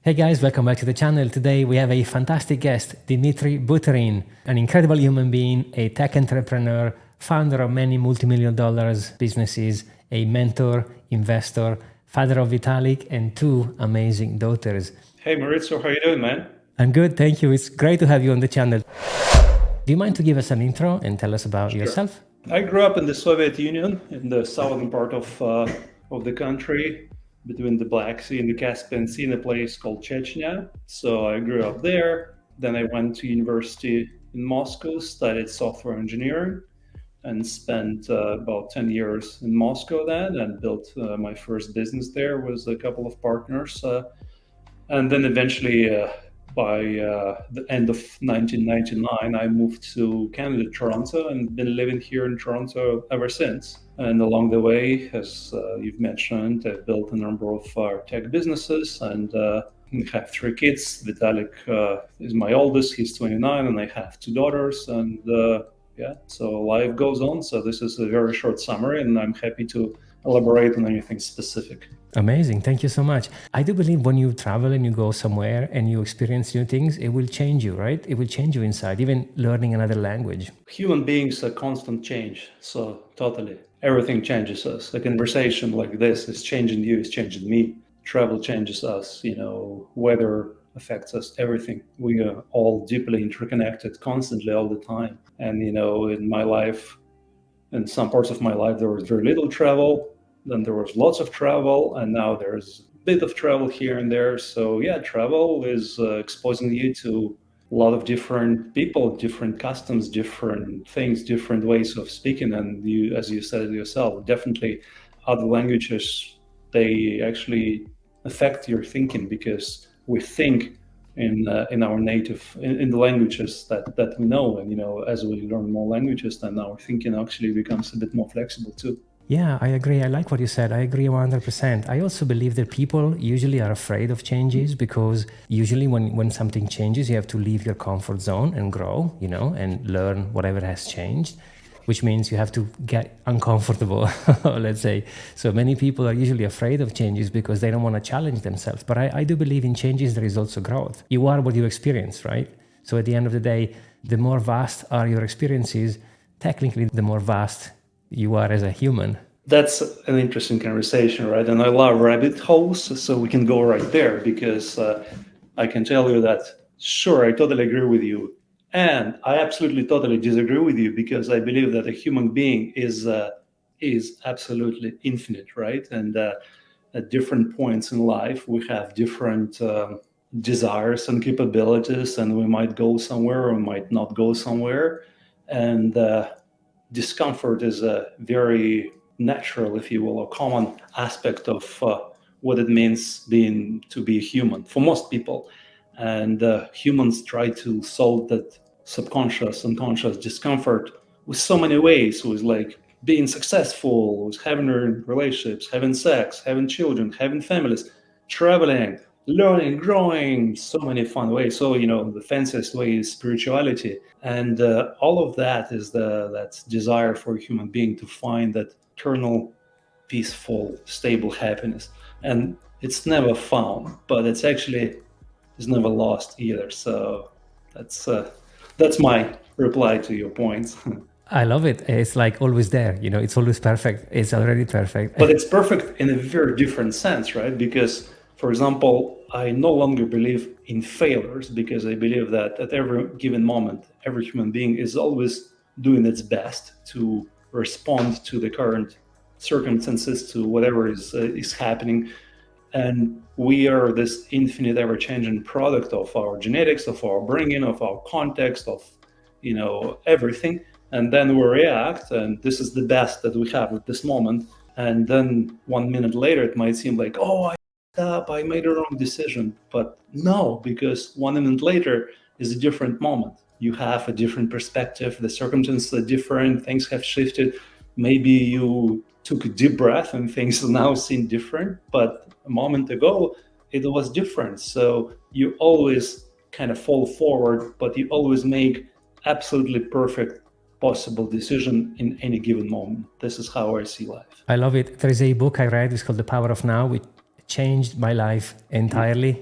Hey guys, welcome back to the channel. Today we have a fantastic guest, Dmitry Buterin, an incredible human being, a tech entrepreneur, founder of many multi-million dollars businesses, a mentor, investor, father of Vitalik, and two amazing daughters. Hey Maurizio, how you doing, man? I'm good, thank you. It's great to have you on the channel. Do you mind to give us an intro and tell us about yourself? I grew up in the Soviet Union, in the southern part of the country, between the Black Sea and the Caspian Sea, in a place called Chechnya. So I grew up there. Then I went to university in Moscow, studied software engineering, and spent about 10 years in Moscow then, and built my first business there with a couple of partners. And then eventually, by the end of 1999, I moved to Canada, Toronto, and been living here in Toronto ever since. And along the way, as you've mentioned, I've built a number of tech businesses, and I have three kids. Vitalik is my oldest, he's 29, and I have two daughters. And yeah, so life goes on. So this is a very short summary, and I'm happy to elaborate on anything specific. Amazing. Thank you so much. I do believe when you travel and you go somewhere and you experience new things, it will change you, right? It will change you inside, even learning another language. Human beings are constant change. So totally. Everything changes us. A conversation like this is changing you, it's changing me. Travel changes us, weather affects us, everything. We are all deeply interconnected constantly all the time. And, in my life, in some parts of my life, there was very little travel. Then there was lots of travel, and now there's a bit of travel here and there. So yeah, travel is exposing you to a lot of different people, different customs, different things, different ways of speaking. And you, as you said it yourself, definitely other languages, they actually affect your thinking, because we think in our native, in the languages that we know. And as we learn more languages, then our thinking actually becomes a bit more flexible too. Yeah, I agree. I like what you said. I agree 100%. I also believe that people usually are afraid of changes, because usually when something changes, you have to leave your comfort zone and grow, and learn whatever has changed, which means you have to get uncomfortable, let's say. So many people are usually afraid of changes because they don't want to challenge themselves. But I do believe in changes, there is also growth. You are what you experience, right? So at the end of the day, the more vast are your experiences, technically, the more vast you are as a human. That's an interesting conversation, right? And I love rabbit holes, so we can go right there, because I can tell you that, sure, I totally agree with you. And I absolutely totally disagree with you, because I believe that a human being is absolutely infinite, right? And at different points in life, we have different desires and capabilities, and we might go somewhere or might not go somewhere. And discomfort is a very natural, if you will, a common aspect of what it means to be a human for most people. And humans try to solve that subconscious, unconscious discomfort with so many ways, with like being successful, with having relationships, having sex, having children, having families, traveling, learning, growing, so many fun ways. So the fanciest way is spirituality, and all of that is that desire for a human being to find that eternal, peaceful, stable happiness. And it's never found, but it's never lost either. So that's my reply to your points. I love it. It's like always there, it's always perfect. It's already perfect. But it's perfect in a very different sense, right? Because, for example, I no longer believe in failures, because I believe that at every given moment, every human being is always doing its best to respond to the current circumstances, to whatever is happening. And we are this infinite, ever-changing product of our genetics, of our bringing, of our context, of everything. And then we react, and this is the best that we have at this moment. And then 1 minute later, it might seem like, oh, I made a wrong decision. But no, because 1 minute later is a different moment. You have a different perspective, the circumstances are different, things have shifted. Maybe you took a deep breath and things now seem different, but a moment ago it was different. So you always kind of fall forward, but you always make absolutely perfect possible decision in any given moment. This is how I see life. I love it. There is a book I read, it's called The Power of Now, which changed my life entirely,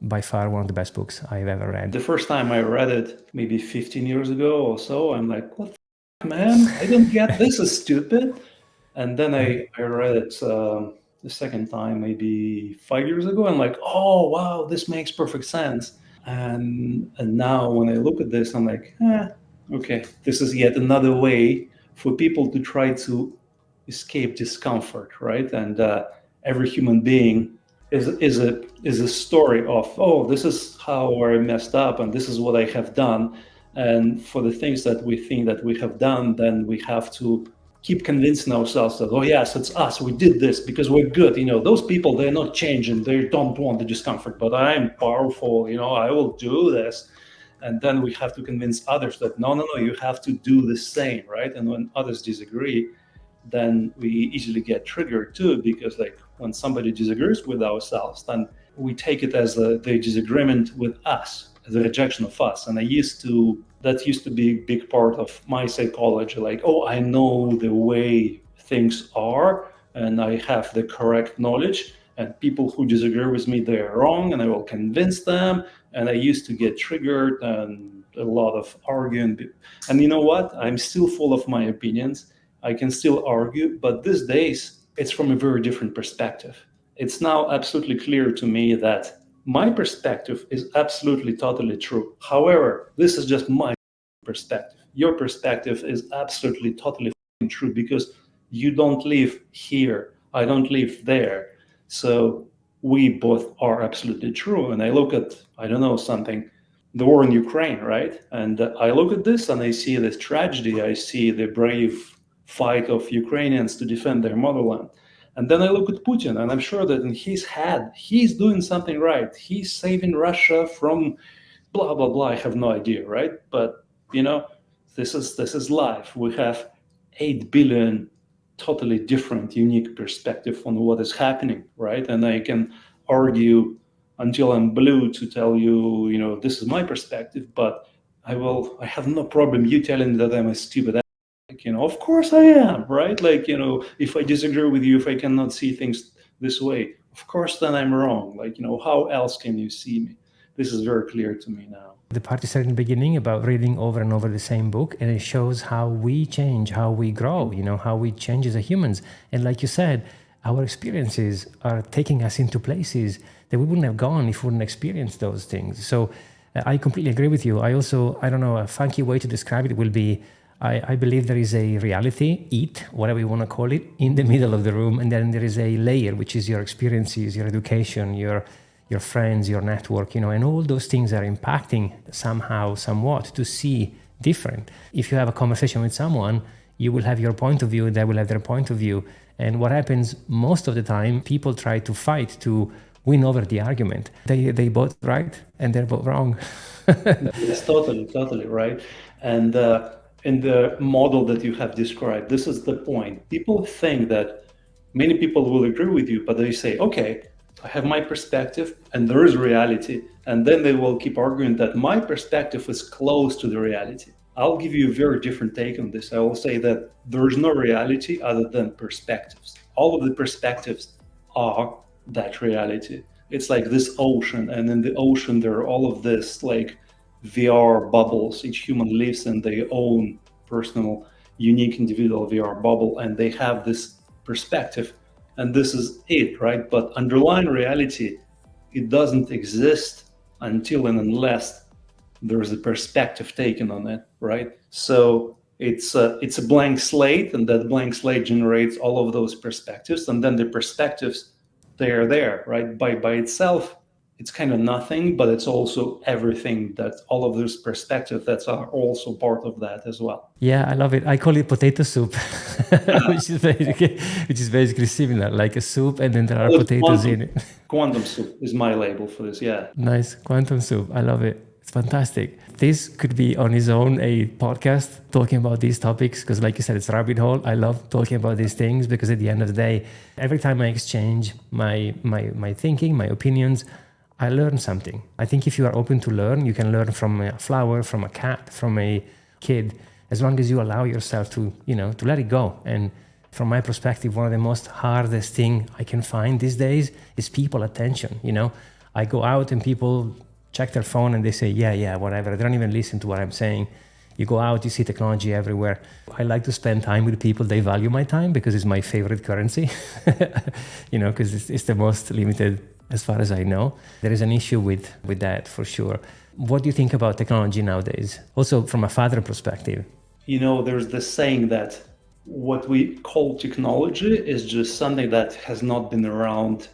by far one of the best books I've ever read. The first time I read it, maybe 15 years ago or so, I'm like, what the man? I don't get this, is stupid. And then I read it the second time, maybe 5 years ago. I'm like, oh, wow, this makes perfect sense. And now when I look at this, I'm like, okay, this is yet another way for people to try to escape discomfort, right? And every human being is a story of, oh, this is how I messed up and this is what I have done. And for the things that we think that we have done, then we have to keep convincing ourselves that, oh yes, it's us, we did this because we're good. Those people, they're not changing, they don't want the discomfort, but I'm powerful, I will do this. And then we have to convince others that no, you have to do the same, right? And when others disagree, then we easily get triggered too, because like when somebody disagrees with ourselves, then we take it as the disagreement with us, as a rejection of us. And that used to be a big part of my psychology, like, oh, I know the way things are and I have the correct knowledge, and people who disagree with me, they're wrong, and I will convince them. And I used to get triggered and a lot of arguing. And you know what? I'm still full of my opinions. I can still argue, but these days it's from a very different perspective. It's now absolutely clear to me that my perspective is absolutely totally true. However, this is just my perspective. Your perspective is absolutely totally true because you don't live here. I don't live there. So we both are absolutely true. And I look at, the war in Ukraine, right? And I look at this and I see this tragedy. I see the brave fight of Ukrainians to defend their motherland. And then I look at Putin, and I'm sure that in his head, he's doing something right. He's saving Russia from blah, blah, blah. I have no idea, right? But, this is life. We have 8 billion totally different, unique perspective on what is happening, right? And I can argue until I'm blue to tell you, this is my perspective, but I have no problem you telling me that I'm a stupid. Of course I am, right? If I disagree with you, if I cannot see things this way, of course then I'm wrong. How else can you see me? This is very clear to me now. The part you said in the beginning about reading over and over the same book, and it shows how we change, how we grow, how we change as humans. And like you said, our experiences are taking us into places that we wouldn't have gone if we wouldn't experience those things. So I completely agree with you. I also, a funky way to describe it will be, I believe there is a reality, whatever you want to call it, in the middle of the room. And then there is a layer, which is your experiences, your education, your friends, your network, and all those things are impacting somehow, somewhat to see different. If you have a conversation with someone, you will have your point of view, they will have their point of view. And what happens most of the time, people try to fight to win over the argument. They both right and they're both wrong. It's totally right. And in the model that you have described, this is the point. People think that many people will agree with you, but they say, okay, I have my perspective and there is reality. And then they will keep arguing that my perspective is close to the reality. I'll give you a very different take on this. I will say that there is no reality other than perspectives. All of the perspectives are that reality. It's like this ocean, and in the ocean there are all of this like VR bubbles. Each human lives in their own personal, unique, individual VR bubble, and they have this perspective, and this is it, right? But underlying reality, it doesn't exist until and unless there is a perspective taken on it, right? So it's a blank slate, and that blank slate generates all of those perspectives, and then the perspectives, they are there, right? By itself, it's kind of nothing, but it's also everything. That all of those perspectives that are also part of that as well. Yeah, I love it. I call it potato soup, which is basically similar, like a soup, and then there are potatoes in it. Quantum soup is my label for this. Yeah. Nice, quantum soup. I love it. It's fantastic. This could be on its own a podcast talking about these topics, because like you said, it's a rabbit hole. I love talking about these things because at the end of the day, every time I exchange my thinking, my opinions, I learn something. I think if you are open to learn, you can learn from a flower, from a cat, from a kid, as long as you allow yourself to let it go and From my perspective, one of the most hardest thing I can find these days is people attention. I go out and people check their phone and they say, yeah, whatever. They don't even listen to what I'm saying. You go out, you see technology everywhere. I like to spend time with people. They value my time because it's my favorite currency, because it's the most limited as far as I know. There is an issue with that for sure. What do you think about technology nowadays? Also from a father perspective. There's this saying that what we call technology is just something that has not been around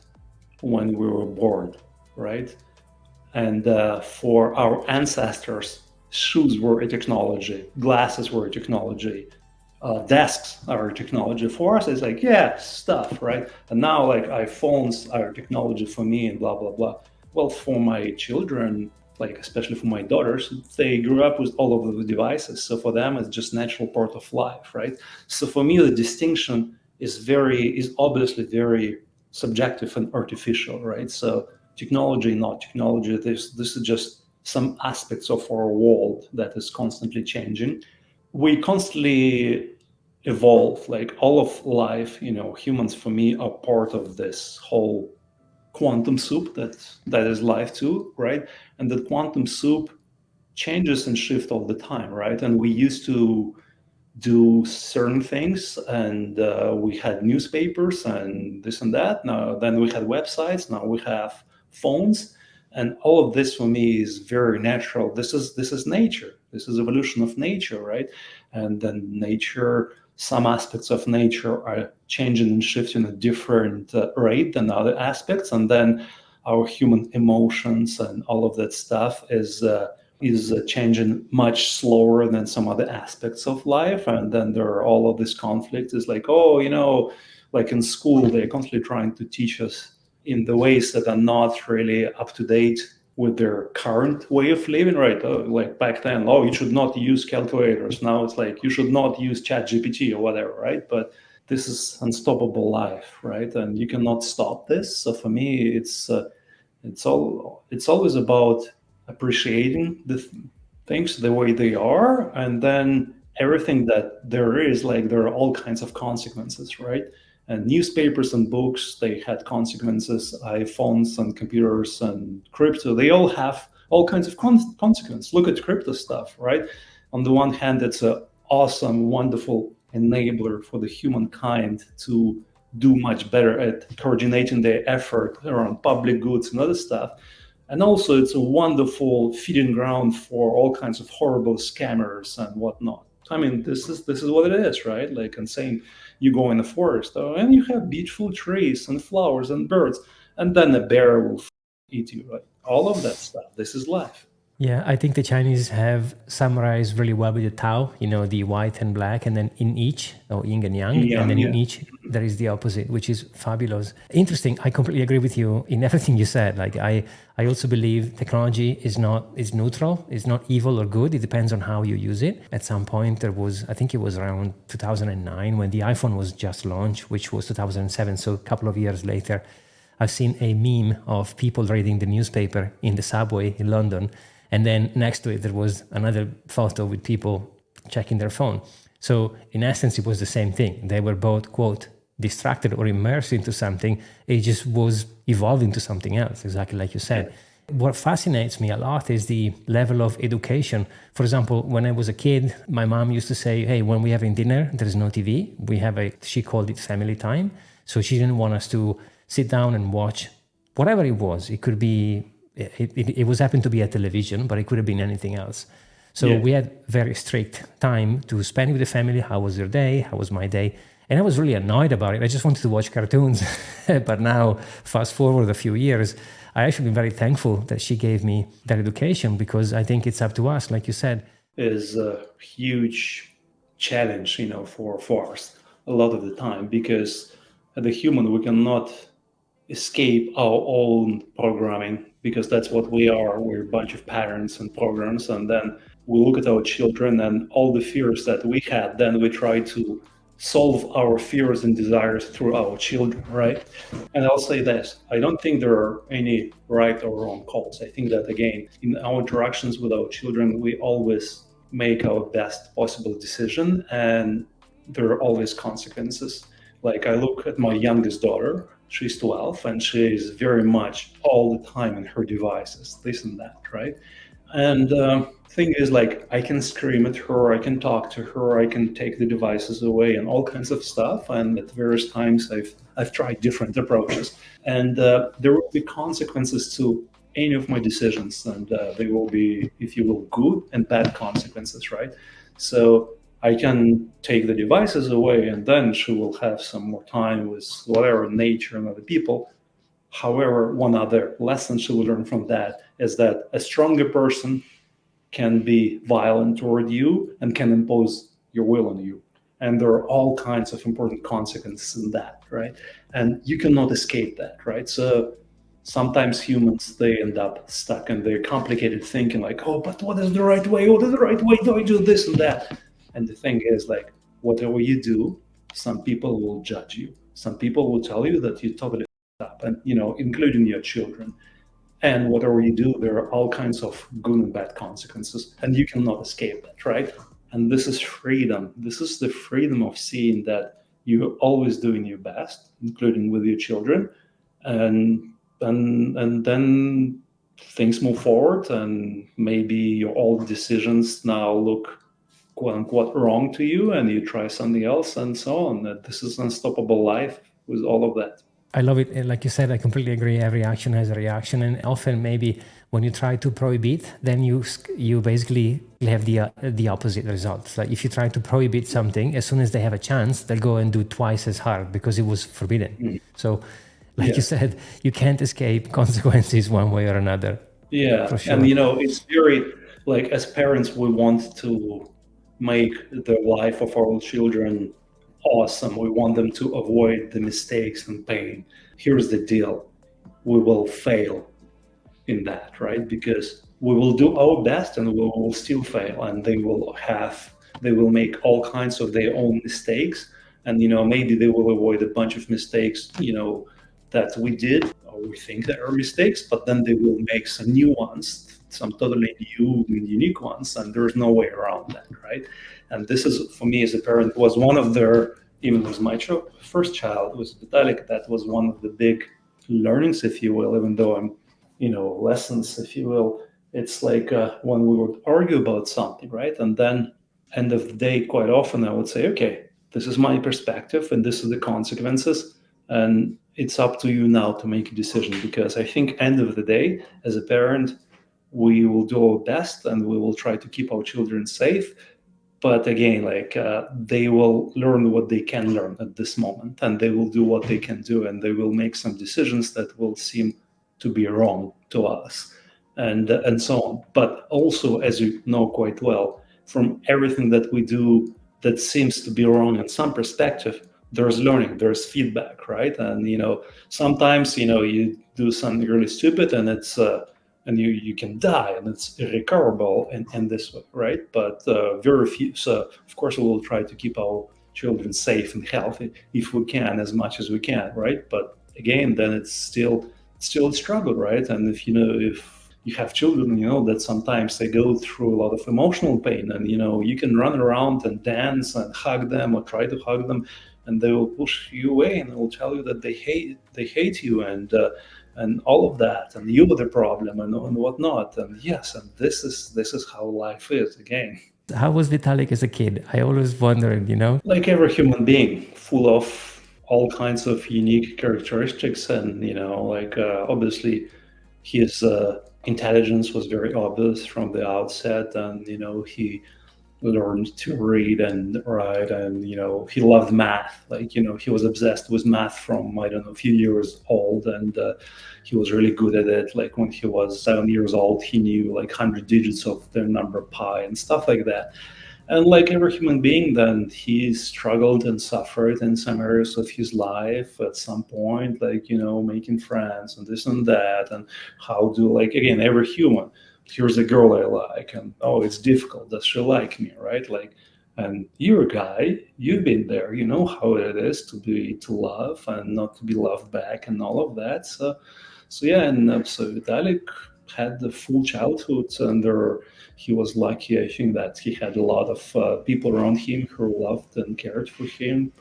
when we were born, right? And for our ancestors, shoes were a technology, glasses were a technology, desks are a technology. For us, it's like, yeah, stuff, right? And now like iPhones are technology for me and blah, blah, blah. Well, for my children, like especially for my daughters, they grew up with all of the devices. So for them, it's just natural part of life, right? So for me, the distinction is obviously very subjective and artificial, right? So technology, not technology, this is just some aspects of our world that is constantly changing. We constantly evolve, like all of life, humans for me are part of this whole quantum soup that is life too, right? And the quantum soup changes and shifts all the time, right? And we used to do certain things, and we had newspapers and this and that. Now then we had websites. Now we have phones, and all of this for me is very natural. This is nature. This is evolution of nature, right? And then nature. Some aspects of nature are changing and shifting at a different rate than other aspects, and then our human emotions and all of that stuff is changing much slower than some other aspects of life. And then there are all of this conflict. Is like, like in school, they're constantly trying to teach us in the ways that are not really up to date with their current way of living, right? Like back then, you should not use calculators. Now it's like, you should not use ChatGPT or whatever, right? But this is unstoppable life, right? And you cannot stop this. So for me, it's always about appreciating the things the way they are, and then everything that there is, like there are all kinds of consequences, right? And newspapers and books, they had consequences. iPhones and computers and crypto, they all have all kinds of consequences. Look at crypto stuff, right? On the one hand, it's an awesome, wonderful enabler for the humankind to do much better at coordinating their effort around public goods and other stuff. And also it's a wonderful feeding ground for all kinds of horrible scammers and whatnot. I mean, this is what it is, right? Like, and saying you go in the forest and you have beautiful trees and flowers and birds, and then a bear will eat you, right? All of that stuff. This is life. Yeah, I think the Chinese have summarized really well with the Tao, the white and black, and then in each, or yin and yang, and then in each, there is the opposite, which is fabulous. Interesting. I completely agree with you in everything you said. Like, I also believe technology is neutral. It's not evil or good. It depends on how you use it. At some point, I think it was around 2009 when the iPhone was just launched, which was 2007. So a couple of years later, I've seen a meme of people reading the newspaper in the subway in London. And then next to it, there was another photo with people checking their phone. So in essence, it was the same thing. They were both, quote, distracted or immersed into something. It just was evolving to something else, exactly like you said. What fascinates me a lot is the level of education. For example, when I was a kid, my mom used to say, hey, when we're having dinner, there is no TV. She called it family time. So she didn't want us to sit down and watch whatever it was. It could be it was happened to be a television, but it could have been anything else. So we had very strict time to spend with the family. How was your day? How was my day? And I was really annoyed about it. I just wanted to watch cartoons. But now, fast forward a few years, I actually been very thankful that she gave me that education, because I think it's up to us, like you said. Is a huge challenge, for us a lot of the time, because as a human, we cannot escape our own programming, because that's what we are. We're a bunch of patterns and programs, and then we look at our children and all the fears that we had, then we try to solve our fears and desires through our children, right? And I'll say this, I don't think there are any right or wrong calls. I think that, again, in our interactions with our children, we always make our best possible decision, and there are always consequences. Like I look at my youngest daughter, she's 12, and she is very much all the time in her devices, this and that, right? And thing is, like, I can scream at her, I can talk to her, I can take the devices away, and all kinds of stuff. And at various times, I've tried different approaches, and there will be consequences to any of my decisions, and they will be, if you will, good and bad consequences, right? So I can take the devices away, and then she will have some more time with whatever nature and other people. However, one other lesson she will learn from that is that a stronger person can be violent toward you and can impose your will on you. And there are all kinds of important consequences in that, right? And you cannot escape that, right? So sometimes humans, they end up stuck in their complicated thinking, like, oh, but what is the right way? What is the right way? Do I do this and that? And the thing is, like, whatever you do, some people will judge you. Some people will tell you that you totally up, and including your children. And whatever you do, there are all kinds of good and bad consequences, and you cannot escape that, right? And this is freedom. This is the freedom of seeing that you're always doing your best, including with your children, and then things move forward, and maybe your old decisions now look quote unquote wrong to you, and you try something else, and so on. That this is unstoppable life with all of that. I love it. And like you said, I completely agree. Every action has a reaction, and often maybe when you try to prohibit, then you basically have the opposite results. Like if you try to prohibit something, as soon as they have a chance, they'll go and do twice as hard because it was forbidden. So, like you said, you can't escape consequences one way or another. Yeah, for sure. And it's very, like, as parents, we want to make the life of our children awesome. We want them to avoid the mistakes and pain. Here's the deal: we will fail in that, right? Because we will do our best and we will still fail, and they will make all kinds of their own mistakes, and maybe they will avoid a bunch of mistakes that we did, or we think that are mistakes, but then they will make some new ones, some totally new and unique ones, and there's no way around that, right? And this is, for me as a parent, was one of their, even with my first child, was Vitalik, that was one of the big learnings, if you will, even though I'm, lessons, if you will. It's like when we would argue about something, right? And then end of the day, quite often I would say, okay, this is my perspective and this is the consequences. And it's up to you now to make a decision, because I think end of the day, as a parent, we will do our best and we will try to keep our children safe. But again, like they will learn what they can learn at this moment, and they will do what they can do, and they will make some decisions that will seem to be wrong to us, and so on. But also, as you know quite well, from everything that we do that seems to be wrong in some perspective, there's learning, there's feedback, right? And sometimes you do something really stupid, and it's and you can die, and it's irrecoverable in this way, right? But very few. So of course we will try to keep our children safe and healthy if we can, as much as we can, right? But again, then it's still a struggle, right? And if you have children, that sometimes they go through a lot of emotional pain, and you can run around and dance and hug them or try to hug them, and they will push you away, and they will tell you that they hate you, and all of that, and you were the problem, and whatnot. And yes, and this is how life is again. How was Vitalik as a kid? I always wondered, Like every human being, full of all kinds of unique characteristics, and like obviously his intelligence was very obvious from the outset, and he learned to read and write, and he loved math. Like he was obsessed with math from, I don't know, a few years old, and he was really good at it. Like when he was 7 years old, he knew like 100 digits of the number pi and stuff like that. And like every human being, then he struggled and suffered in some areas of his life at some point, like making friends and this and that, and how do, like, again, every human, here's a girl I like, and it's difficult, does she like me, right? Like, and you're a guy, you've been there, you know how it is to love and not to be loved back and all of that. So yeah, and so Vitalik had the full childhood, and he was lucky. I think that he had a lot of people around him who loved and cared for him,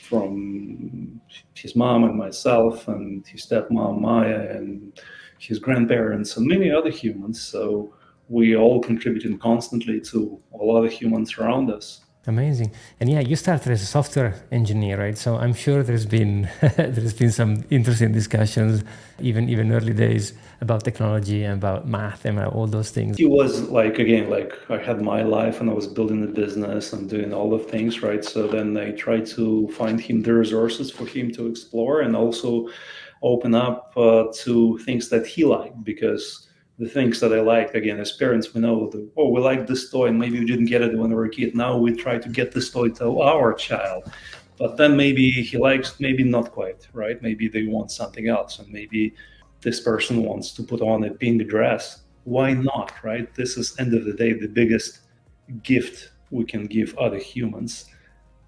from his mom and myself and his stepmom Maya and his grandparents and many other humans. So we all contributed constantly to a lot of humans around us. Amazing. And yeah, you started as a software engineer, right? So I'm sure there's been some interesting discussions, even early days, about technology and about math and all those things. It was like, again, like I had my life and I was building the business and doing all the things, right? So then I tried to find him the resources for him to explore and also open up to things that he liked, because the things that I liked, again, as parents, we know, we like this toy and maybe we didn't get it when we were a kid. Now we try to get this toy to our child. But then maybe he likes, maybe not quite, right? Maybe they want something else. And maybe this person wants to put on a pink dress. Why not, right? This is, end of the day, the biggest gift we can give other humans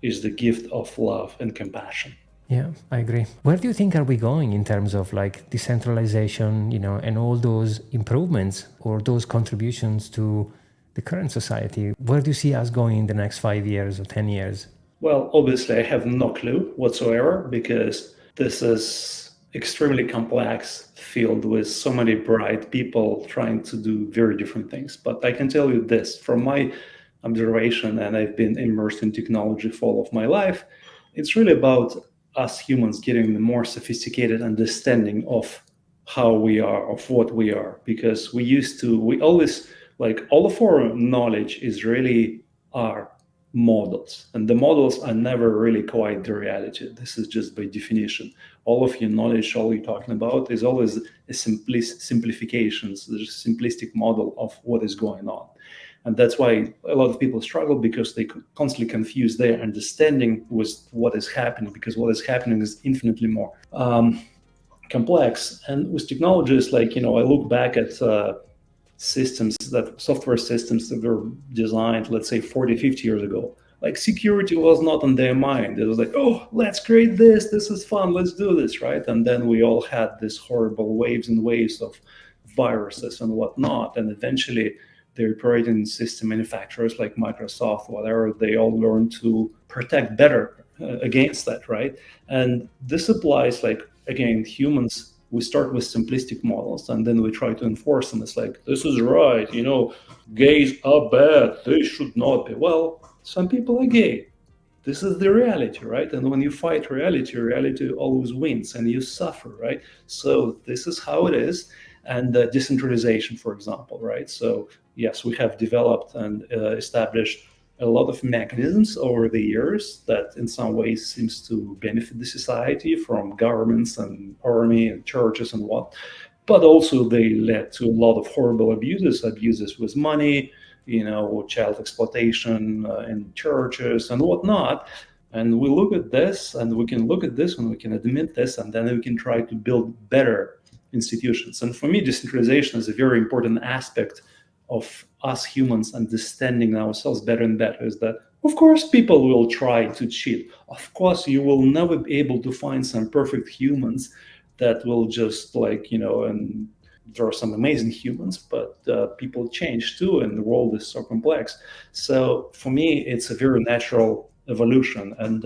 is the gift of love and compassion. Yeah, I agree. Where do you think are we going in terms of like decentralization, and all those improvements or those contributions to the current society? Where do you see us going in the next 5 years or 10 years? Well, obviously, I have no clue whatsoever, because this is extremely complex field with so many bright people trying to do very different things. But I can tell you this from my observation, and I've been immersed in technology for all of my life, it's really about us humans getting the more sophisticated understanding of how we are, of what we are, because we always, like, all of our knowledge is really our models, and the models are never really quite the reality. This is just by definition. All of your knowledge, all you're talking about is always a simplifications, the simplistic model of what is going on. And that's why a lot of people struggle, because they constantly confuse their understanding with what is happening, because what is happening is infinitely more complex. And with technologies, like, I look back at software systems that were designed, let's say 40, 50 years ago. Like, security was not on their mind. It was like, oh, let's create this. This is fun. Let's do this, right? And then we all had this horrible waves and waves of viruses and whatnot. And eventually, the operating system manufacturers like Microsoft, whatever, they all learn to protect better against that, right? And this applies, like, again, humans, we start with simplistic models and then we try to enforce them. It's like, this is right, gays are bad, they should not be. Well, some people are gay. This is the reality, right? And when you fight reality always wins and you suffer, right? So this is how it is. And decentralization, for example, right? So yes, we have developed and established a lot of mechanisms over the years that in some ways seems to benefit the society, from governments and army and churches and what, but also they led to a lot of horrible abuses with money, child exploitation in churches and whatnot. And we look at this and we can look at this and we can admit this, and then we can try to build better institutions. And for me, decentralization is a very important aspect of us humans understanding ourselves better and better. Is that, of course, people will try to cheat. Of course, you will never be able to find some perfect humans that will just and there are some amazing humans, but people change too, and the world is so complex. So for me, it's a very natural evolution. And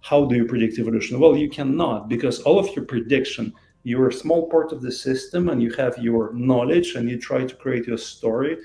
how do you predict evolution? Well, you cannot, because all of your prediction, you're a small part of the system and you have your knowledge and you try to create your story.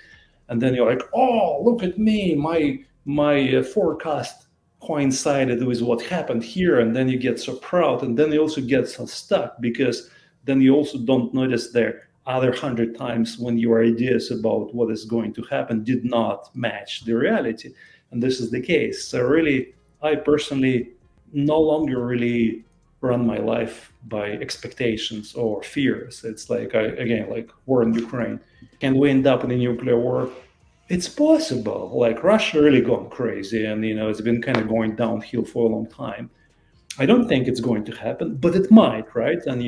And then you're like, oh, look at me, my forecast coincided with what happened here. And then you get so proud, and then you also get so stuck, because then you also don't notice there other 100 times when your ideas about what is going to happen did not match the reality. And this is the case. So really, I personally no longer really run my life by expectations or fears. It's like, like war in Ukraine. Can we end up in a nuclear war? It's possible. Like, Russia really gone crazy, and it's been kind of going downhill for a long time. I don't think it's going to happen, but it might, right? And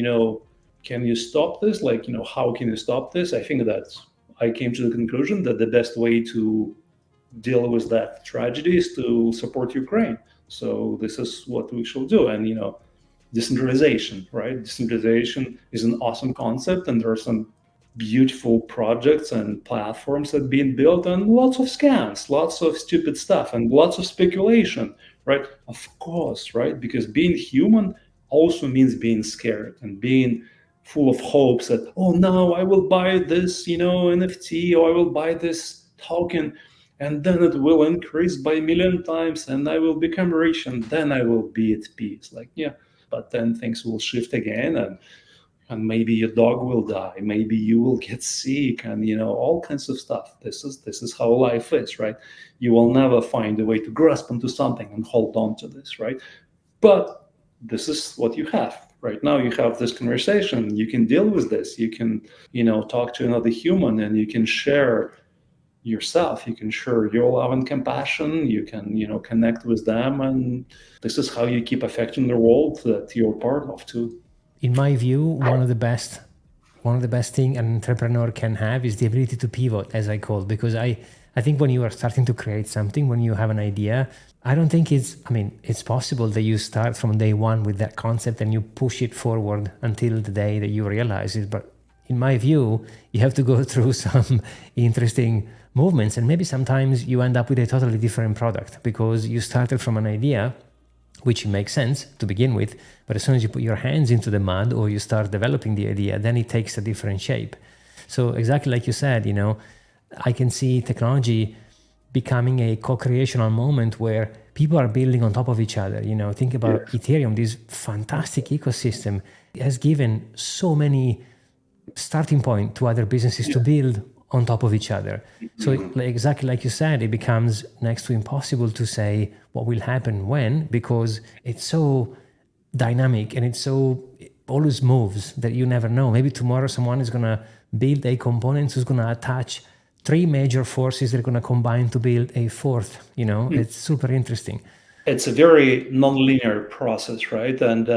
can you stop this? Like, how can you stop this? I think that I came to the conclusion that the best way to deal with that tragedy is to support Ukraine. So this is what we should do. And decentralization, right? Decentralization is an awesome concept, and there are some beautiful projects and platforms that being built, and lots of scams, lots of stupid stuff, and lots of speculation, right? Of course, right? Because being human also means being scared and being full of hopes that, oh, now I will buy this, NFT, or I will buy this token, and then it will increase by a million times, and I will become rich, and then I will be at peace. Like, yeah, but then things will shift again, and maybe your dog will die, maybe you will get sick, and all kinds of stuff. This is how life is, right? You will never find a way to grasp onto something and hold on to this, right? But this is what you have right now. You have this conversation, you can deal with this, you can talk to another human, and you can share yourself, you can share your love and compassion, you can connect with them, and this is how you keep affecting the world that you're part of too. In my view, one of the best thing an entrepreneur can have is the ability to pivot, as I call it, because I think when you are starting to create something, when you have an idea, I don't think it's possible that you start from day one with that concept and you push it forward until the day that you realize it. But in my view, you have to go through some interesting movements, and maybe sometimes you end up with a totally different product because you started from an idea, which makes sense to begin with, but as soon as you put your hands into the mud or you start developing the idea, then it takes a different shape. So exactly like you said, I can see technology becoming a co-creational moment where people are building on top of each other. Think about Ethereum, this fantastic ecosystem. It has given so many starting point to other businesses to build on top of each other. So exactly like you said, it becomes next to impossible to say what will happen when, because it's so dynamic and it always moves that you never know. Maybe tomorrow someone is going to build a component who's going to attach 3 major forces that are going to combine to build a fourth. It's super interesting. It's a very non-linear process, right? And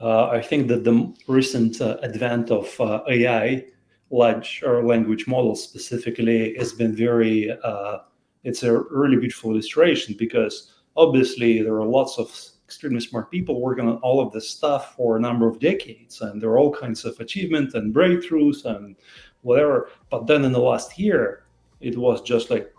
I think that the recent advent of AI, large or language models specifically, has been it's a really beautiful illustration, because obviously there are lots of extremely smart people working on all of this stuff for a number of decades, and there are all kinds of achievements and breakthroughs and whatever. But then in the last year, it was just like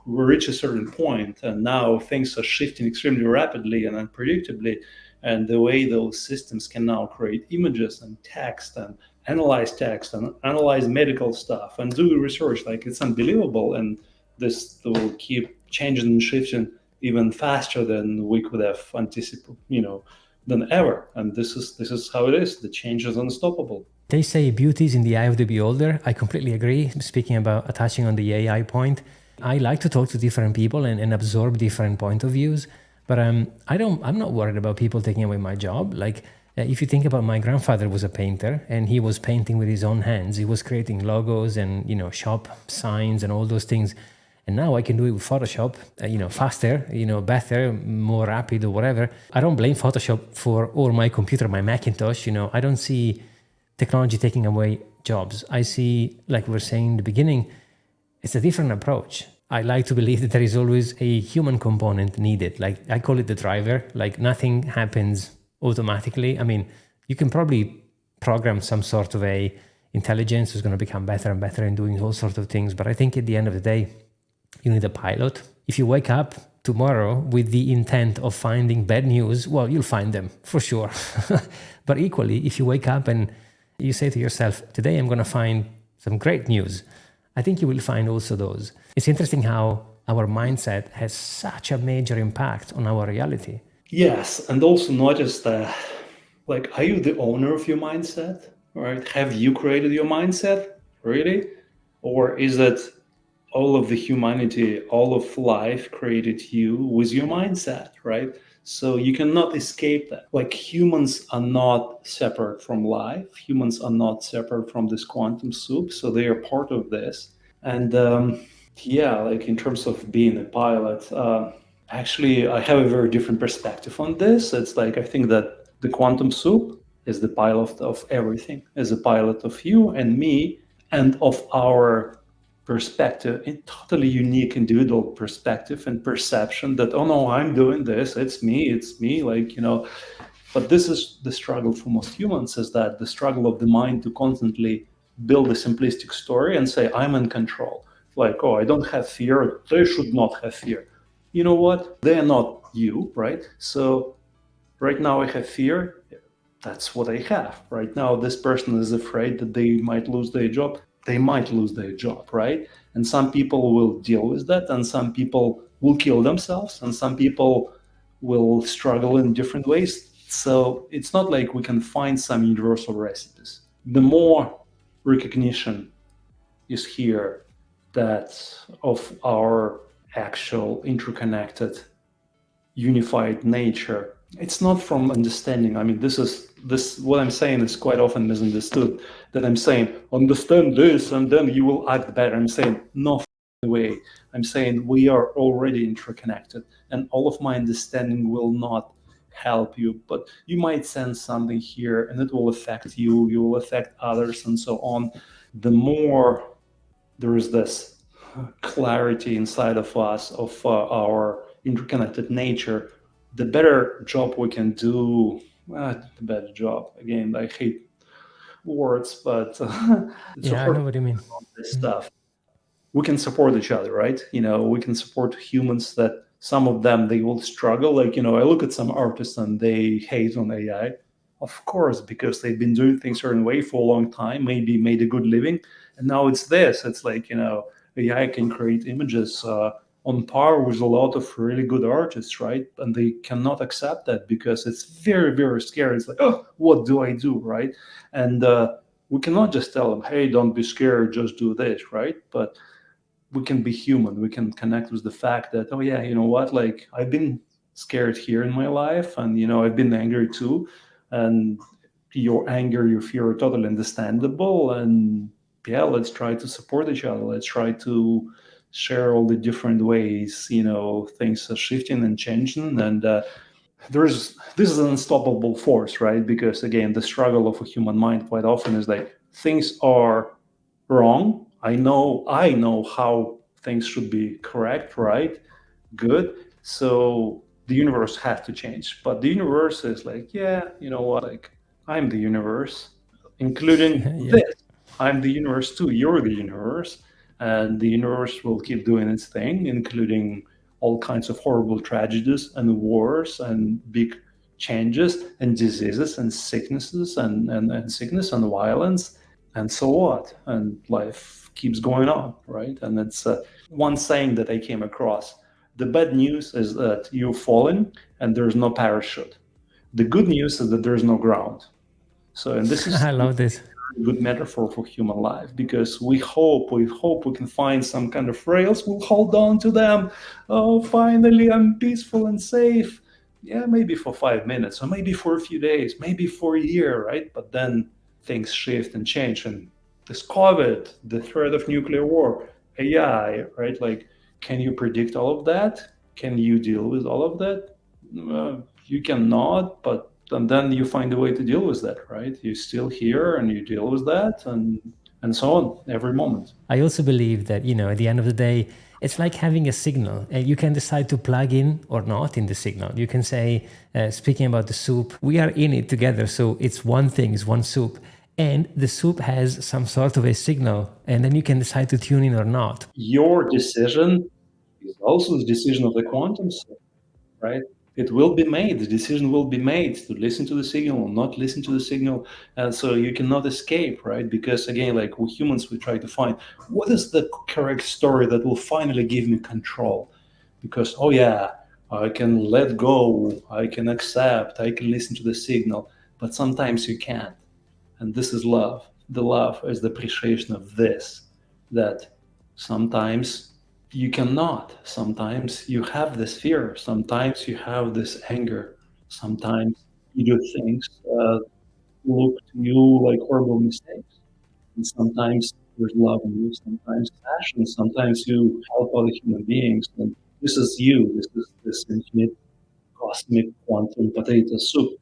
we reach a certain point, and now things are shifting extremely rapidly and unpredictably. And the way those systems can now create images and text and analyze text and analyze medical stuff and do research, like, it's unbelievable. And this will keep changing and shifting even faster than we could have anticipated, than ever. And this is how it is. The change is unstoppable. They say beauty is in the eye of the beholder. I completely agree. Speaking about attaching on the AI point, I like to talk to different people and absorb different point of views. But I'm not worried about people taking away my job. Like, if you think about, my grandfather was a painter, and he was painting with his own hands. He was creating logos and shop signs and all those things. And now I can do it with Photoshop, faster, better, more rapid or whatever. I don't blame Photoshop or my computer, my Macintosh. I don't see technology taking away jobs. I see, like we were saying in the beginning, it's a different approach. I like to believe that there is always a human component needed. Like, I call it the driver. Like, nothing happens automatically. I mean, you can probably program some sort of a intelligence who's going to become better and better in doing all sorts of things. But I think at the end of the day, you need a pilot. If you wake up tomorrow with the intent of finding bad news, well, you'll find them for sure. But equally, if you wake up and you say to yourself, today I'm going to find some great news, I think you will find also those. It's interesting how our mindset has such a major impact on our reality. Yes, and also notice that, like, are you the owner of your mindset? Right? Have you created your mindset, really? Or is it all of the humanity, all of life created you with your mindset, right? So you cannot escape that. Like, humans are not separate from life. Humans are not separate from this quantum soup. So they are part of this. And like, in terms of being a pilot, actually, I have a very different perspective on this. It's like, I think that the quantum soup is the pilot of everything, is a pilot of you and me and of our perspective, a totally unique individual perspective and perception that, oh no, I'm doing this, it's me, like, but this is the struggle for most humans, is that the struggle of the mind to constantly build a simplistic story and say, I'm in control. Like, oh, I don't have fear. They should not have fear. You know what? They're not you, right? So right now I have fear. That's what I have. Right now, this person is afraid that they might lose their job. They might lose their job, right? And some people will deal with that, and some people will kill themselves, and some people will struggle in different ways. So it's not like we can find some universal recipes. The more recognition is here that of our actual interconnected, unified nature, it's not from understanding. I mean, this what I'm saying is quite often misunderstood, that I'm saying understand this and then you will act better. I'm saying no way. I'm saying we are already interconnected, and all of my understanding will not help you, but you might sense something here and it will affect you, you will affect others, and so on. The more there is this clarity inside of us of our interconnected nature, the better job we can do. The better job, again, I hate words, but it's Yeah, I know what you mean. this stuff. We can support each other, right? We can support humans that some of them, they will struggle. Like, I look at some artists and they hate on AI. Of course, because they've been doing things a certain way for a long time, maybe made a good living. And now it's this. It's like, AI can create images on par with a lot of really good artists, right? And they cannot accept that because it's very, very scary. It's like, oh, what do I do, right? And we cannot just tell them, hey, don't be scared, just do this, right? But we can be human. We can connect with the fact that, oh yeah, you know what? Like, I've been scared here in my life, and I've been angry too. And your anger, your fear are totally understandable. And yeah, let's try to support each other. Let's try to share all the different ways, things are shifting and changing. And this is an unstoppable force, right? Because again, the struggle of a human mind quite often is like, things are wrong. I know how things should be correct, right? Good. So the universe has to change. But the universe is like, yeah, you know what? Like, I'm the universe, including Yeah. this. I'm the universe too. You're the universe. And the universe will keep doing its thing, including all kinds of horrible tragedies and wars and big changes and diseases and sicknesses and sickness and violence. And so what? And life keeps going on, right? And it's one saying that I came across. The bad news is that you're falling and there's no parachute. The good news is that there's no ground. So, and this is I love this. a good metaphor for human life, because we hope we can find some kind of rails. We'll hold on to them. Oh, finally, I'm peaceful and safe. Yeah, maybe for 5 minutes, or maybe for a few days, maybe for a year, right? But then things shift and change, and this COVID, the threat of nuclear war, AI, right? Like, can you predict all of that? Can you deal with all of that? You cannot, but and then you find a way to deal with that, right? You're still here and you deal with that, and so on every moment. I also believe that, at the end of the day, it's like having a signal, and you can decide to plug in or not in the signal. You can say, speaking about the soup, we are in it together. So it's one thing, it's one soup. And the soup has some sort of a signal, and then you can decide to tune in or not. Your decision is also the decision of the quantum soup, right? It will be made. The decision will be made to listen to the signal or not listen to the signal. And so you cannot escape, right? Because again, like we humans, we try to find what is the correct story that will finally give me control. Because, oh yeah, I can let go, I can accept, I can listen to the signal, but sometimes you can't. And this is love. The love is the appreciation of this, that sometimes you cannot. Sometimes you have this fear. Sometimes you have this anger. Sometimes you do things look to you like horrible mistakes. And sometimes there's love in you. Sometimes passion. Sometimes you help other human beings. And this is you. This is this infinite cosmic quantum potato soup.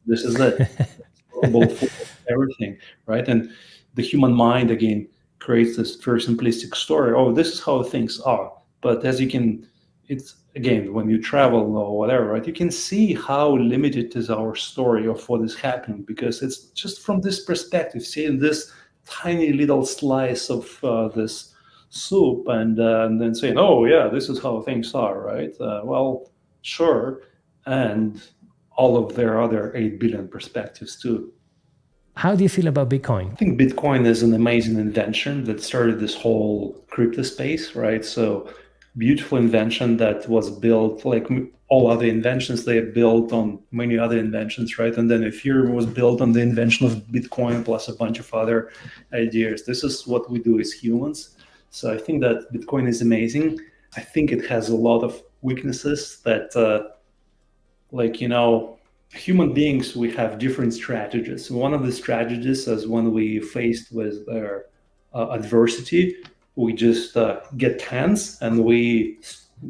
This is it. It's horrible for everything, right? And the human mind again creates this very simplistic story. Oh, this is how things are. But as you can, it's again, when you travel or whatever, right, you can see how limited is our story of what is happening, because it's just from this perspective, seeing this tiny little slice of this soup and then saying, oh yeah, this is how things are, right? Well, sure. And all of their other 8 billion perspectives too. How do you feel about Bitcoin? I think Bitcoin is an amazing invention that started this whole crypto space, right? So beautiful invention that was built like all other inventions, they are built on many other inventions, right? And then Ethereum was built on the invention of Bitcoin plus a bunch of other ideas. This is what we do as humans. So I think that Bitcoin is amazing. I think it has a lot of weaknesses that, human beings, we have different strategies. One of the strategies is when we faced with adversity, we just get tense and we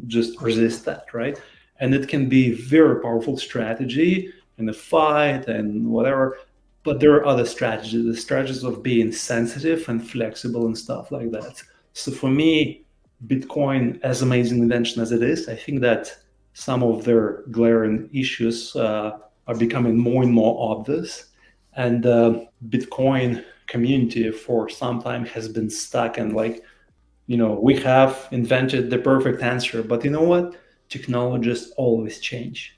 just resist that, right? And it can be very powerful strategy in a fight and whatever. But there are other strategies, the strategies of being sensitive and flexible and stuff like that. So for me, Bitcoin, as amazing invention as it is, I think that some of their glaring issues are becoming more and more obvious. And Bitcoin community for some time has been stuck and we have invented the perfect answer. But you know what? Technologies always change.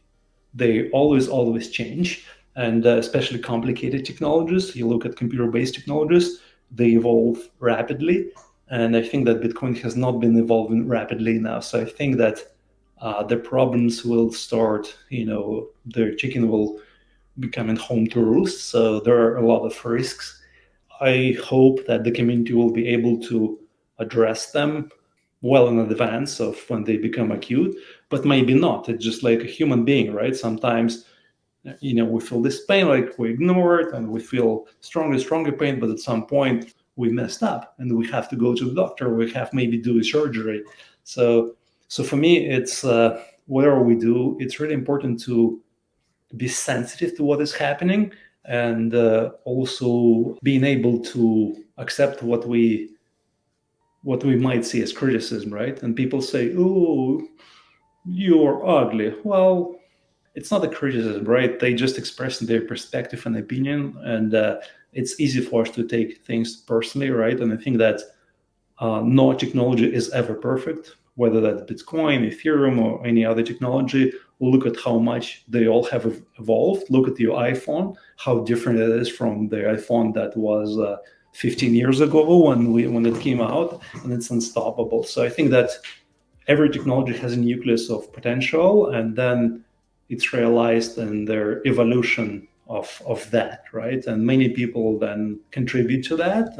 They always change. And especially complicated technologies. You look at computer-based technologies, they evolve rapidly. And I think that Bitcoin has not been evolving rapidly enough. So I think that the problems will start, the chicken will become home to roost. So there are a lot of risks. I hope that the community will be able to address them well in advance of when they become acute, but maybe not. It's just like a human being, right? Sometimes, we feel this pain, like we ignore it, and we feel stronger pain, but at some point we messed up and we have to go to the doctor. We have maybe do a surgery. So for me, it's whatever we do, it's really important to be sensitive to what is happening and also being able to accept what we might see as criticism, right? And people say, "Oh, you're ugly." Well, it's not a criticism, right? They just express their perspective and opinion, and it's easy for us to take things personally, right? And I think that no technology is ever perfect, whether that's Bitcoin, Ethereum, or any other technology. Look at how much they all have evolved. Look at your iPhone, how different it is from the iPhone that was 15 years ago when it came out, and it's unstoppable. So I think that every technology has a nucleus of potential, and then it's realized in their evolution of that, right? And many people then contribute to that.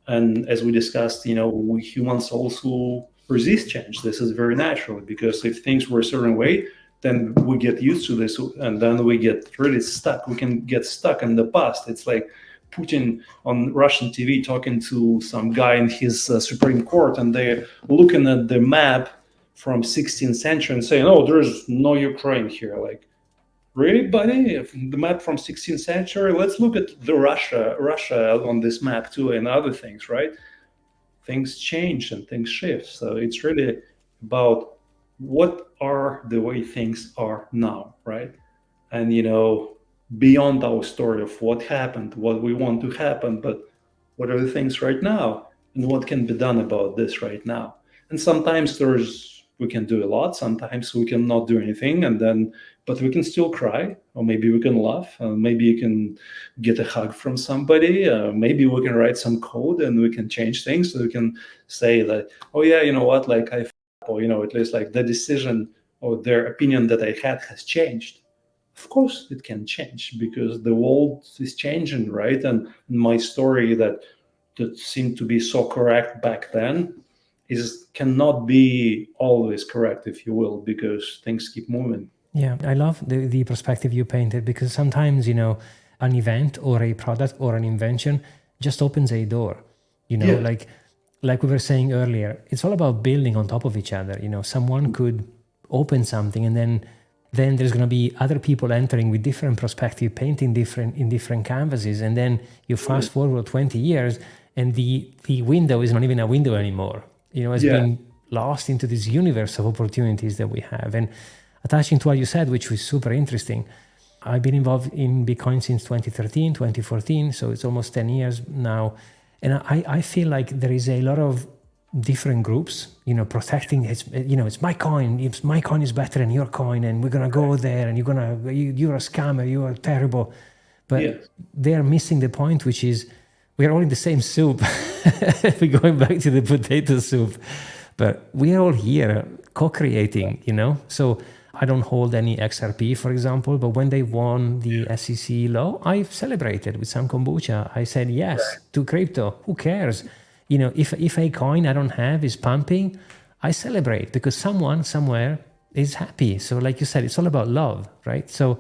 And as we discussed, we humans also resist change. This is very natural, because if things were a certain way, then we get used to this, and then we get really stuck. We can get stuck in the past. It's like Putin on Russian TV talking to some guy in his Supreme Court, and they're looking at the map from 16th century and saying, "Oh, there's no Ukraine here." Like, really, buddy? The map from 16th century? Let's look at the Russia on this map too, and other things, right? Things change and things shift. So it's really about what are the way things are now, right? And, beyond our story of what happened, what we want to happen, but what are the things right now and what can be done about this right now? And sometimes we can do a lot, sometimes we cannot do anything, but we can still cry, or maybe we can laugh, maybe you can get a hug from somebody, maybe we can write some code and we can change things. So we can say that, oh yeah, you know what, like or at least like the decision or their opinion that I had has changed. Of course it can change, because the world is changing, right? And my story that seemed to be so correct back then cannot be always correct, if you will, because things keep moving. Yeah, I love the perspective you painted, because sometimes, an event or a product or an invention just opens a door, Yeah. like we were saying earlier, it's all about building on top of each other. Someone could open something, and then there's going to be other people entering with different perspective, painting in different canvases. And then you fast forward 20 years and the window is not even a window anymore. It's been lost into this universe of opportunities that we have. And attaching to what you said, which was super interesting, I've been involved in Bitcoin since 2013, 2014, so it's almost 10 years now. And I feel like there is a lot of different groups, protecting it's my coin. It's my coin is better than your coin, and we're gonna go there, and you're a scammer, you are terrible. But they are missing the point, which is we are all in the same soup. We're going back to the potato soup, but we are all here co-creating, So I don't hold any XRP, for example, but when they won the SEC law, I celebrated with some kombucha. I said yes to crypto. Who cares? If a coin I don't have is pumping, I celebrate because someone somewhere is happy. So like you said, it's all about love, right? So,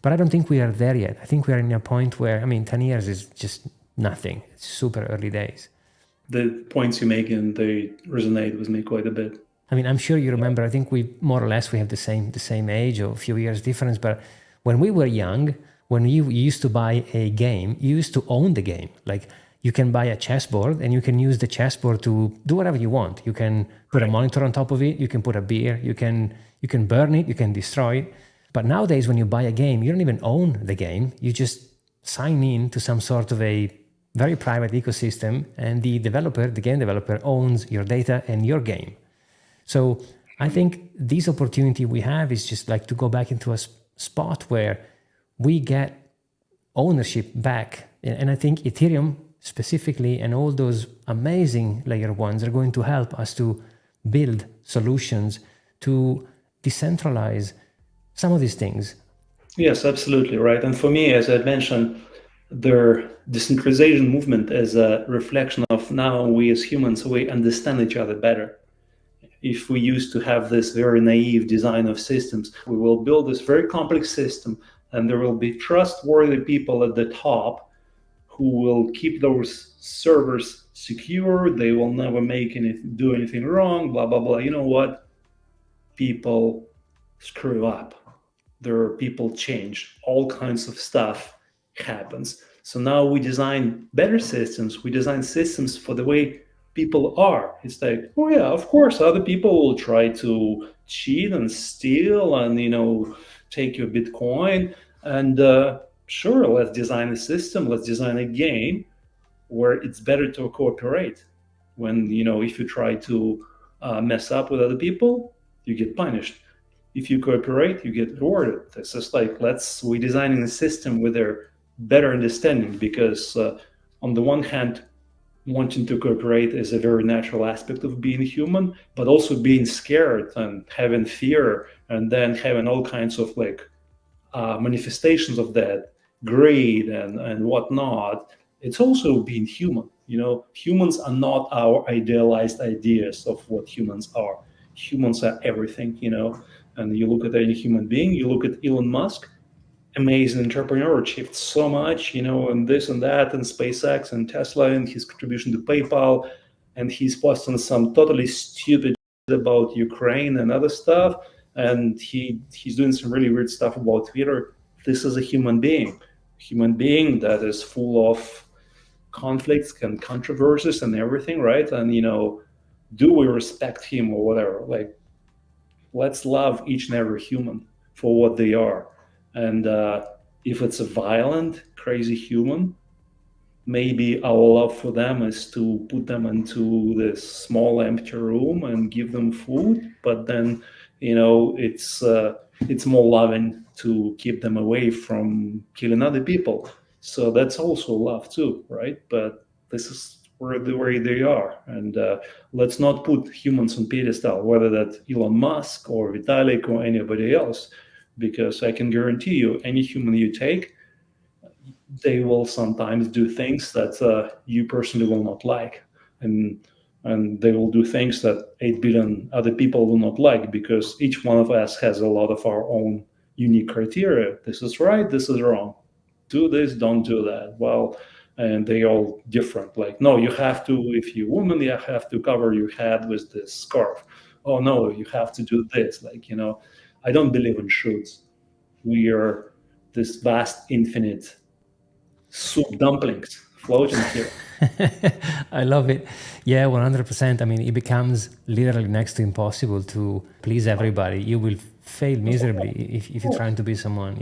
but I don't think we are there yet. I think we are in a point where, 10 years is just nothing. It's super early days. The points you make, and they resonate with me quite a bit. I'm sure you remember, I think we more or less we have the same age or a few years difference. But when we were young, when you used to buy a game, you used to own the game. Like you can buy a chessboard and you can use the chessboard to do whatever you want. You can put a monitor on top of it. You can put a beer. You can burn it. You can destroy it. But nowadays, when you buy a game, you don't even own the game. You just sign in to some sort of a very private ecosystem, and the game developer, owns your data and your game. So I think this opportunity we have is just like to go back into a spot where we get ownership back. And I think Ethereum specifically and all those amazing layer ones are going to help us to build solutions to decentralize some of these things. Yes, absolutely right. And for me, as I mentioned, the decentralization movement is a reflection of now we as humans, we understand each other better. If we used to have this very naive design of systems, we will build this very complex system, and there will be trustworthy people at the top who will keep those servers secure. They will never do anything wrong, blah, blah, blah. You know what? People screw up. People change. All kinds of stuff happens. So now we design better systems. We design systems for the way people are. It's like, oh yeah, of course, other people will try to cheat and steal and, take your Bitcoin. And sure, let's design a system. Let's design a game where it's better to cooperate. When, if you try to mess up with other people, you get punished. If you cooperate, you get rewarded. It's just like, we're designing a system with a better understanding, because on the one hand, wanting to cooperate is a very natural aspect of being human, but also being scared and having fear and then having all kinds of manifestations of that, greed and whatnot. It's also being human. Humans are not our idealized ideas of what humans are. Humans are everything, and you look at any human being, you look at Elon Musk, amazing entrepreneur, achieved so much, and this and that, and SpaceX and Tesla, and his contribution to PayPal, and he's posting some totally stupid about Ukraine and other stuff, and he's doing some really weird stuff about Twitter. This is a human being that is full of conflicts and controversies and everything, right? And do we respect him or whatever? Let's love each and every human for what they are. And if it's a violent, crazy human, maybe our love for them is to put them into this small empty room and give them food. But then, it's more loving to keep them away from killing other people. So that's also love too, right? But this is the way they are. And let's not put humans on pedestal, whether that's Elon Musk or Vitalik or anybody else. Because I can guarantee you, any human you take, they will sometimes do things that you personally will not like. And they will do things that 8 billion other people will not like, because each one of us has a lot of our own unique criteria. This is right, this is wrong. Do this, don't do that. Well, and they all different. No, you have to, if you're a woman, you have to cover your head with this scarf. Oh no, you have to do this. I don't believe in shoes. We are this vast, infinite soup dumplings floating here. I love it. Yeah, 100%. It becomes literally next to impossible to please everybody. You will fail miserably if you're trying to be someone,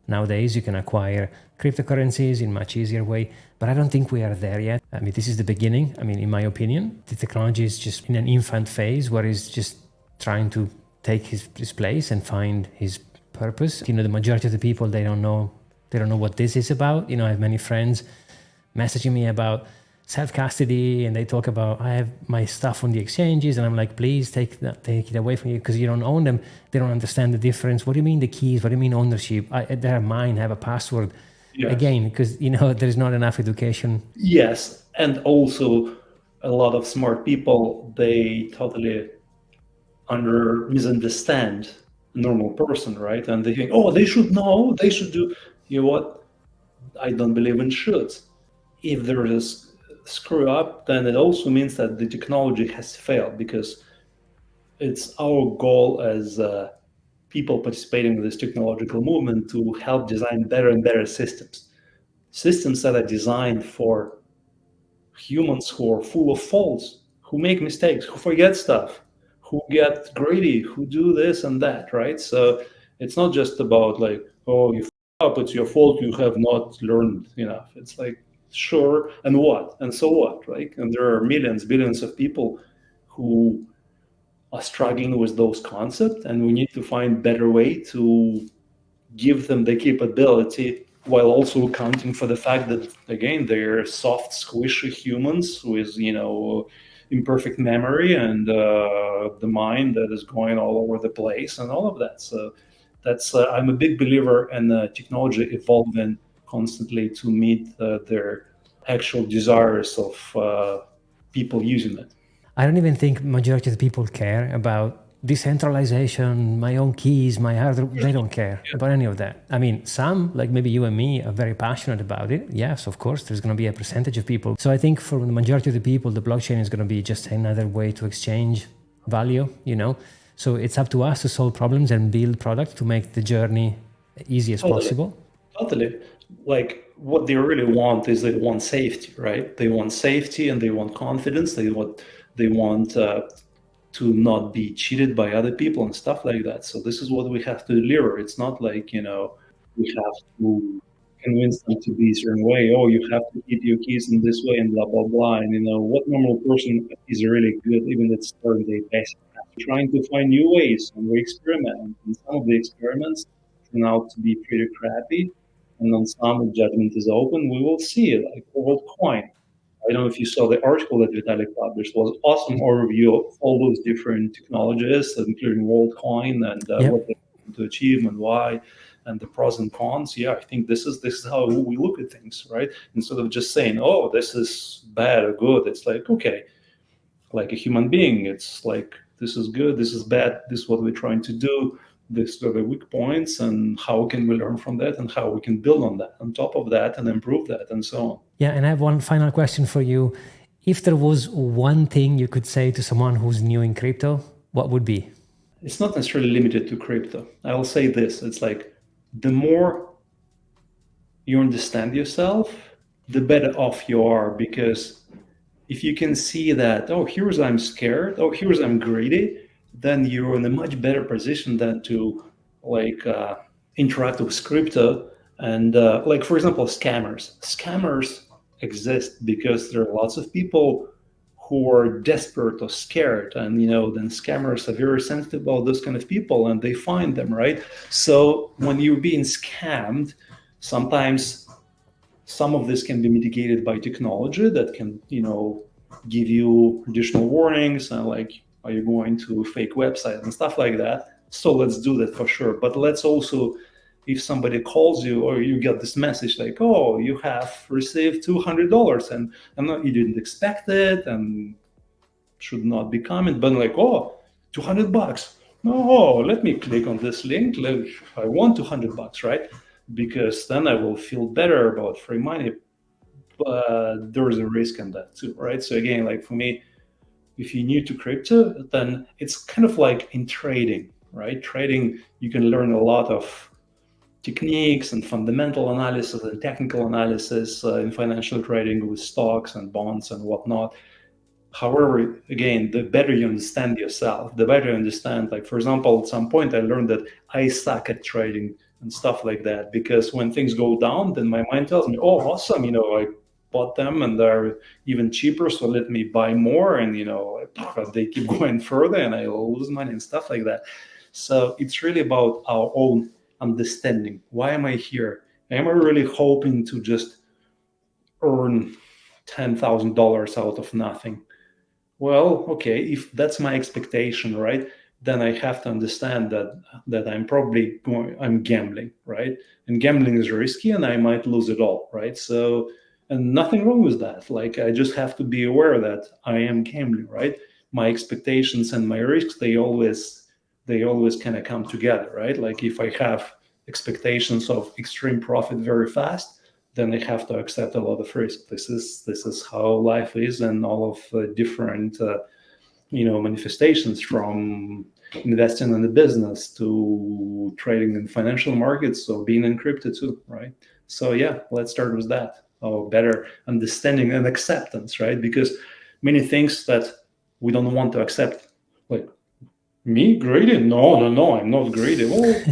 Nowadays, you can acquire cryptocurrencies in much easier way, but I don't think we are there yet. I mean, this is the beginning. I mean, in my opinion, the technology is just in an infant phase where it's just trying to take his place and find his purpose. You know, the majority of the people, they don't know what this is about. You know, I have many friends messaging me about self-custody, and they talk about, I have my stuff on the exchanges, and I'm like, please take it away from you because you don't own them. They don't understand the difference. What do you mean the keys? What do you mean ownership? They're mine, I have a password. Yes. Again, because, you know, there's not enough education. Yes, and also a lot of smart people, they totally misunderstand a normal person, right? And they think, oh, they should know, they should do, you know what? I don't believe in shoulds. If there is a screw up, then it also means that the technology has failed, because it's our goal as people participating in this technological movement to help design better and better systems that are designed for humans who are full of faults, who make mistakes, who forget stuff, who get greedy, who do this and that, right? So it's not just about like, oh, you up, it's your fault, you have not learned enough. It's like, sure, and what? And so what, right? And there are millions, billions of people who are struggling with those concepts, and we need to find better way to give them the capability while also accounting for the fact that, again, they're soft, squishy humans with, you know, imperfect memory and the mind that is going all over the place and all of that. So that's I'm a big believer in technology evolving constantly to meet their actual desires of people using it. I don't even think majority of the people care about decentralization, my own keys, my hardware. They don't care about any of that. I mean, some, like maybe you and me, are very passionate about it. Yes, of course, there's going to be a percentage of people. So I think for the majority of the people, the blockchain is going to be just another way to exchange value, you know? So it's up to us to solve problems and build products to make the journey easy as possible. Totally. Like what they really want is they want safety, right? They want safety and they want confidence. They want to not be cheated by other people and stuff like that. So this is what we have to deliver. It's not like, you know, we have to convince them to be a certain way. Oh, you have to keep your keys in this way and blah, blah, blah. And, you know, what normal person is really good, even at starting day basic, trying to find new ways, and we experiment. And some of the experiments turn out to be pretty crappy. And on some, judgment is open. We will see, like WorldCoin. I don't know if you saw the article that Vitalik published. It was an awesome overview of all those different technologies, including WorldCoin and what they want to achieve and why, and the pros and cons. Yeah, I think this is how we look at things, right? Instead of just saying, oh, this is bad or good, it's like, okay, like a human being, it's like, this is good, this is bad, this is what we're trying to do, these are the weak points, and how can we learn from that, and how we can build on that, on top of that, and improve that, and so on. Yeah, and I have one final question for you. If there was one thing you could say to someone who's new in crypto, what would be? It's not necessarily limited to crypto. I will say this, it's like, the more you understand yourself, the better off you are, because if you can see that, oh, here's I'm scared, oh, here's I'm greedy, then you're in a much better position than to interact with crypto. And like, for example, scammers exist because there are lots of people who are desperate or scared, and then scammers are very sensitive about those kind of people, and they find them, right? So when you're being scammed, sometimes some of this can be mitigated by technology that can give you additional warnings, and like, are you going to a fake website and stuff like that. So let's do that for sure. But let's also, if somebody calls you or you get this message like, oh, you have received $200 and you didn't expect it and should not be coming, but like, oh, $200. No, let me click on this link. I want $200, right? Because then I will feel better about free money. But there's a risk in that too, right? So again, like for me, if you're new to crypto, then it's kind of like in trading, right? Trading, you can learn a lot of techniques and fundamental analysis and technical analysis in financial trading with stocks and bonds and whatnot. However, again, the better you understand yourself, the better you understand, like, for example, at some point I learned that I suck at trading and stuff like that. Because when things go down, then my mind tells me, oh, awesome, I bought them and they're even cheaper, so let me buy more. And, they keep going further and I lose money and stuff like that. So it's really about our own understanding. Why am I here? Am I really hoping to just earn $10,000 out of nothing? Well, okay, if that's my expectation, right, then I have to understand that I'm gambling, right? And gambling is risky and I might lose it all, right? So, and nothing wrong with that. Like, I just have to be aware that I am gambling, right? My expectations and my risks, they always kind of come together, right? Like, if I have expectations of extreme profit very fast, then I have to accept a lot of risk. This is how life is, and all of the different manifestations, from investing in the business to trading in financial markets, so being in crypto too, right? So yeah, let's start with that. Better understanding and acceptance, right? Because many things that we don't want to accept, like, me greedy? No, I'm not greedy. Well,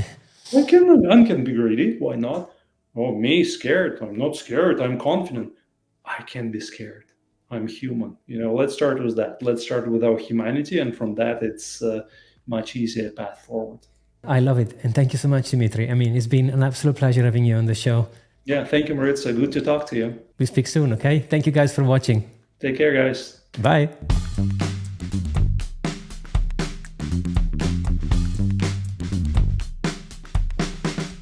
I can be greedy. Why not? Oh, me scared? I'm not scared. I'm confident. I can be scared. I'm human. Let's start with that. Let's start with our humanity, and from that, it's a much easier path forward. I love it, and thank you so much, Dmitry. I mean, it's been an absolute pleasure having you on the show. Yeah, thank you, Maritza. Good to talk to you. We speak soon, okay? Thank you guys for watching. Take care, guys. Bye.